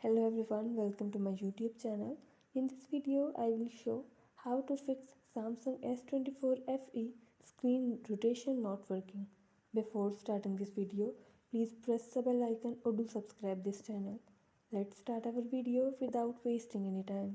Hello everyone, welcome to my YouTube channel. In this video, I will show how to fix Samsung S24 FE screen rotation not working. Before starting this video, please press the bell icon or do subscribe this channel. Let's start our video without wasting any time.